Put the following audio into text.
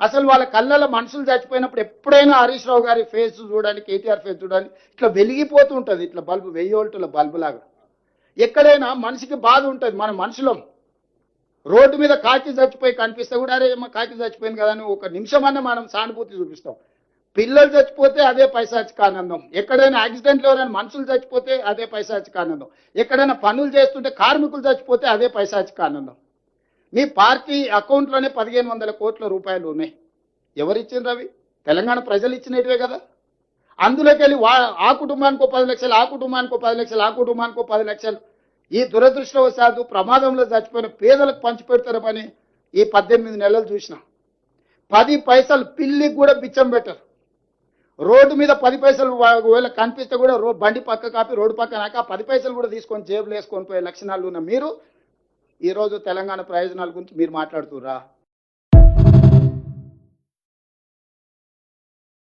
అసలు వాళ్ళ కళ్ళలో మనుషులు చచ్చిపోయినప్పుడు ఎప్పుడైనా హరీష్ రావు గారి ఫేస్ చూడండి, కేటీఆర్ ఫేస్ చూడండి, ఇట్లా వెలిగిపోతూ ఉంటుంది, ఇట్లా బల్బు 1000 వోల్టుల బల్బు లాగా. ఎక్కడైనా మనిషికి బాధ ఉంటుంది, మన మనుషులం. రోడ్డు మీద కాకి చచ్చిపోయి కనిపిస్తే కూడా అరే ఏమో కాకి చచ్చిపోయింది కదా అని ఒక నిమిషం అన్న మనం సానుభూతి చూపిస్తాం. పిల్లలు చచ్చిపోతే అదే పైశాచిక ఆనందం, ఎక్కడైనా యాక్సిడెంట్లో ఎవరైనా మనుషులు చచ్చిపోతే అదే పైశాచిక ఆనందం, ఎక్కడైనా పనులు చేస్తుంటే కార్మికులు చచ్చిపోతే అదే పైశాచిక ఆనందం. మీ పార్టీ అకౌంట్లోనే 1500 కోట్ల రూపాయలు ఉన్నాయి. ఎవరిచ్చిండ్రు అవి? తెలంగాణ ప్రజలు ఇచ్చినటివే కదా. అందులోకి వెళ్ళి ఆ కుటుంబానికి 10 లక్షలు, ఆ కుటుంబానికి 10 లక్షలు, ఆ కుటుంబానికి 10 లక్షలు, ఈ దురదృష్టవశాత్తు ప్రమాదంలో చచ్చిపోయిన పేదలకు పంచిపెడతారని ఈ 18 నెలలు చూసిన. 10 పైసలు పిల్లికి కూడా బిచ్చం పెట్టరు. రోడ్డు మీద 10 పైసలు ఒకవేళ కనిపిస్తే కూడా బండి పక్క కాపి రోడ్డు పక్కన 10 పైసలు కూడా తీసుకొని జేబులు వేసుకొని పోయే లక్షణాలు ఉన్న మీరు ఈరోజు తెలంగాణ ప్రయోజనాల గురించి మీరు మాట్లాడుతుర్రా?